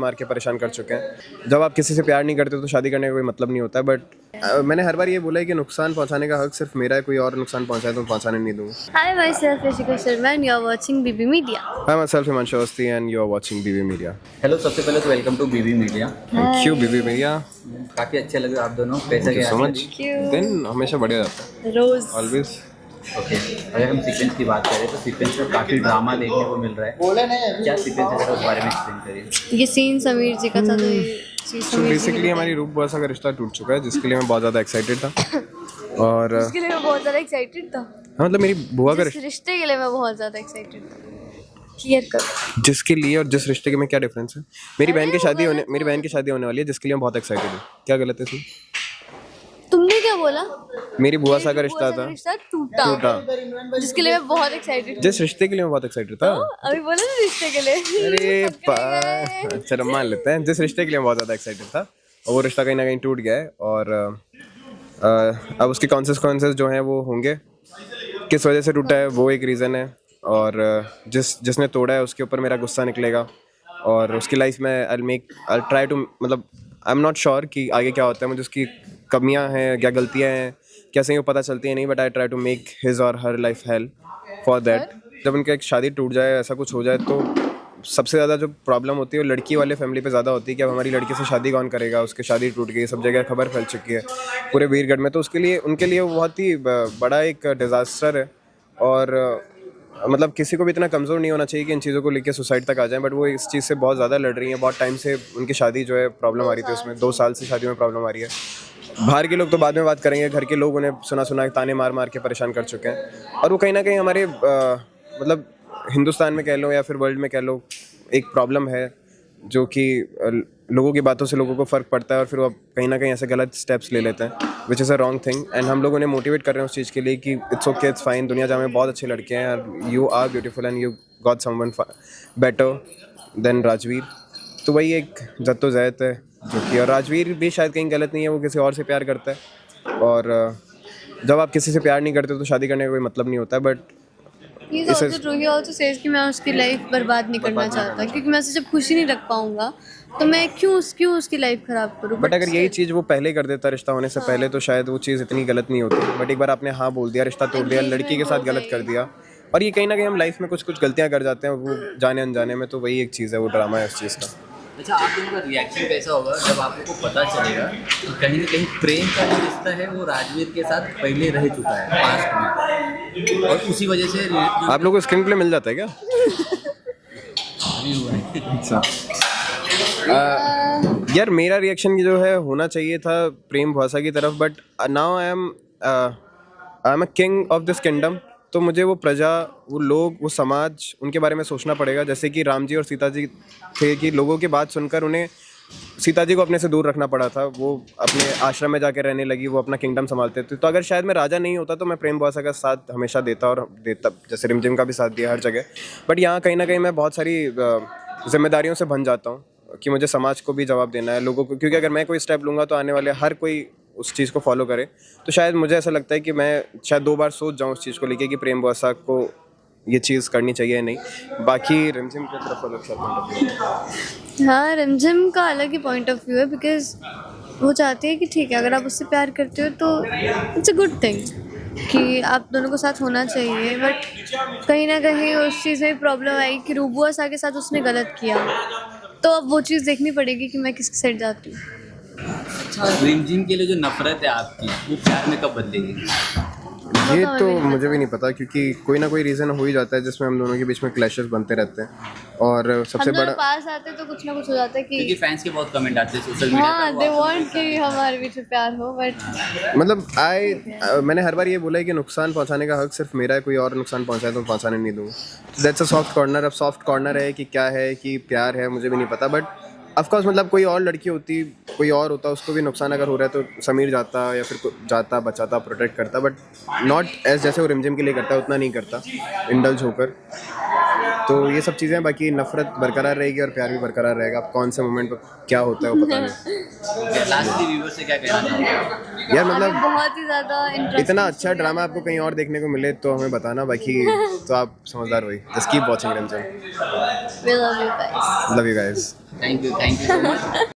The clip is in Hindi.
मार के परेशान कर चुके हैं। जब आप किसी से प्यार नहीं करते तो शादी करने का कोई मतलब नहीं होता है। बट मैंने हर बार ये बोला है कि नुकसान पहुंचाने का हक सिर्फ मेरा है, कोई और नुकसान पहुंचाए तो मैं पहुंचाने नहीं दूंगा। Hi, myself Rishika Sharma and you're watching BB Media. Hi, myself Himanshu Awasthi and you are watching BB Media. Hello, सबसे पहले तो welcome to BB Media. Thank you BB Media. काफ़ी अच्छे लगे आप दोनों। कैसा Thank you गया so आज का much. you. दिन हमेशा बढ़िया रहता है, Rose. always. ओके, अगर हम सीक्वेंस की बात करें तो सीक्वेंस में काफ़ी ड्रामा देखने को मिल रहा है। क्या सीक्वेंस है, जरा उस बारे में एक्सप्लेन करिए। ये सीन समीर जी का था तो ये चीज़ So समीर जी basically की हमारी रूप बुआ सा का रिश्ता टूट चुका है, जिसके लिए मैं बहुत ज़्यादा एक्साइटेड था। और इसके लिए मैं बहुत ज़्यादा एक्साइटेड था। हाँ, मतलब मेरी बुआ का इस रिश्ते के लिए मैं बहुत ज़्यादा एक्साइटेड था। क्लियर कर। जिसके लिए और जिस रिश्ते के में क्या डिफरेंस है? मेरी बहन की शादी होने वाली है, जिसके लिए मैं बहुत एक्साइटेड हूँ। क्या गलत है इसमें? तुमने क्या बोला? मेरी बुआ सा का रिश्ता था, रिश्ता टूटा जिसके लिए मैं बहुत एक्साइटेड जिस रिश्ते के लिए मैं बहुत एक्साइटेड था। अभी बोला ना रिश्ते के लिए। अरे चलो मान लेते हैं, जिस रिश्ते के लिए मैं बहुत ज़्यादा एक्साइटेड था और वो रिश्ता कहीं ना कहीं टूट गया है। और अब उसके कॉन्सिक्वेंसेस जो हैं वो होंगे। किस वजह से टूटा है वो एक रीज़न है, और जिसने तोड़ा है उसके ऊपर मेरा गुस्सा निकलेगा और उसकी लाइफ में आई ट्राई टू, मतलब आई एम नॉट श्योर कि आगे क्या होता है। मुझे उसकी कमियां हैं, क्या गलतियां हैं, क्या सही वो पता चलती है नहीं, but I try to make his or her life help for that. जब उनका एक शादी टूट जाए, ऐसा कुछ हो जाए, तो सबसे ज़्यादा जो प्रॉब्लम होती है वो लड़की वाले फैमिली पे ज़्यादा होती है कि अब हमारी लड़की से शादी कौन करेगा, उसकी शादी टूट गई, सब जगह खबर फैल चुकी है पूरे वीरगढ़ में। तो उसके लिए, उनके लिए वो बहुत ही बड़ा एक डिज़ास्टर है। और मतलब किसी को भी इतना कमज़ोर नहीं होना चाहिए कि इन चीज़ों को लेकर सुसाइड तक आ जाए, बट वो इस चीज़ से बहुत ज़्यादा लड़ रही हैं। बहुत टाइम से उनकी शादी जो है प्रॉब्लम आ रही थी उसमें, 2 साल से शादी में प्रॉब्लम आ रही है। बाहर के लोग तो बाद में बात करेंगे, घर के लोग उन्हें सुना ताने मार मार के परेशान कर चुके हैं। और वो कहीं ना कहीं हमारे मतलब हिंदुस्तान में कह लो या फिर वर्ल्ड में कह लो, एक प्रॉब्लम है जो कि लोगों की बातों से लोगों को फ़र्क पड़ता है और फिर वो कहीं ना कहीं ऐसे गलत स्टेप्स ले लेते हैं, which is a wrong thing. And हम लोग उन्हें मोटिवेट कर रहे हैं उस चीज़ के लिए कि इट्स ओके, इट्स फाइन, दुनिया जहाँ में बहुत अच्छे लड़के हैं, you are beautiful and you got someone better than Rajveer. तो वही एक जद्दोजहद है जो कि, और राजवीर भी शायद कहीं गलत नहीं है, वो किसी और से प्यार करता है। और जब आप किसी से प्यार नहीं करते तो शादी करने का कोई मतलब नहीं होता है। बट He also says कि मैं उसकी लाइफ बर्बाद नहीं करना चाहता, क्योंकि मैं उसे जब खुशी नहीं रख पाऊंगा तो मैं क्यों उसकी लाइफ खराब करूं। बट अगर यही चीज़ वो पहले कर देता रिश्ता होने से पहले, तो शायद वो चीज़ इतनी गलत नहीं होती। बट एक बार आपने हाँ बोल दिया, रिश्ता तोड़ दिया, लड़की के साथ गलत कर दिया, और ये कहीं ना कहीं हम लाइफ में कुछ गलतियाँ कर जाते हैं वो जाने अनजाने में। तो वही एक चीज़ है, वो ड्रामा है उस चीज़ का। अच्छा, आप दोनों का रिएक्शन कैसा होगा जब आप लोग को पता चलेगा कि कहीं ना कहीं प्रेम का जो रिश्ता है वो राजवीर के साथ पहले रह चुका है पास्ट में, और उसी वजह से आप लोगों को स्क्रीन प्ले मिल जाता है क्या? अच्छा, यार मेरा रिएक्शन जो है होना चाहिए था प्रेम भाषा की तरफ, but now I am a king of this kingdom. तो मुझे वो प्रजा, वो लोग, वो समाज, उनके बारे में सोचना पड़ेगा। जैसे कि राम जी और सीता जी थे कि लोगों की बात सुनकर उन्हें, सीता जी को अपने से दूर रखना पड़ा था, वो अपने आश्रम में जाकर रहने लगी, वो अपना किंगडम संभालते थे। तो अगर शायद मैं राजा नहीं होता तो मैं प्रेम भाषा का साथ हमेशा देता, जैसे रिमझिम का भी साथ दिया हर जगह। बट यहाँ कहीं ना कहीं मैं बहुत सारी जिम्मेदारियों से बन जाता हूँ कि मुझे समाज को भी जवाब देना है, लोगों को, क्योंकि अगर मैं कोई स्टेप लूँगा तो आने वाले हर कोई उस चीज़ को फॉलो करे। तो शायद मुझे ऐसा लगता है कि मैं शायद 2 बार सोच जाऊँ उस चीज़ को लेके कि प्रेम भाषा को ये चीज़ करनी चाहिए या नहीं। बाकी रिमझिम की तरफ अलग सा पॉइंट ऑफ व्यू। हाँ, रिमझिम का अलग ही पॉइंट ऑफ व्यू है, बिकॉज वो चाहती है कि ठीक है, अगर आप उससे प्यार करते हो तो इट्स अ गुड थिंग कि आप दोनों को साथ होना चाहिए। बट कहीं ना कहीं उस चीज़ में प्रॉब्लम आई कि रूबुआ सा के साथ उसने गलत किया, तो अब वो चीज़ देखनी पड़ेगी कि मैं किसके साइड जाती हूँ। अच्छा, रिमझिम के लिए जो नफरत है आपकी, वो प्यार में कब बदलेगी? ये तो मुझे भी नहीं पता, क्योंकि कोई ना कोई रीज़न हो ही जाता है जिसमें हम दोनों के बीच में क्लैशेस बनते रहते हैं। और सबसे हम बड़ा, दोनों पास आते तो कुछ ना कुछ हो जाता है क्योंकि कि फैंस के बहुत कमेंट आते हैं सोशल मीडिया हाँ, पर, दे वांट कि हमारे बीच में प्यार हो। बट मतलब मैंने हर बार ये बोला है कि नुकसान पहुंचाने का हक सिर्फ मेरा है, कोई और नुकसान पहुंचाए तो मैं पहुंचाने नहीं दूंगा। That's a soft corner. अब सॉफ्ट कॉर्नर है कि क्या है, कि प्यार है, मुझे भी नहीं पता। बट ऑफकोर्स मतलब कोई और लड़की होती, कोई और होता, उसको भी नुकसान अगर हो रहा है तो समीर जाता या फिर जाता, बचाता, प्रोटेक्ट करता। बट नॉट एज जैसे वो रिमझिम के लिए करता है उतना नहीं करता, इंडल्ज होकर। तो ये सब चीज़ें हैं, बाकी नफरत बरकरार रहेगी और प्यार भी बरकरार रहेगा। अब कौन से मोमेंट पर क्या होता है वो पता नहीं। लास्टली व्यूअर से क्या कहना चाहोगे? यार हमें मतलब बहुत ही ज़्यादा इंटरेस्ट इतना अच्छा ड्रामा आपको कहीं और देखने को मिले तो हमें बताना, बाकी तो आप समझदार हुई। Just keep watching Remcham. We love you guys. Love you guys. Thank you so much.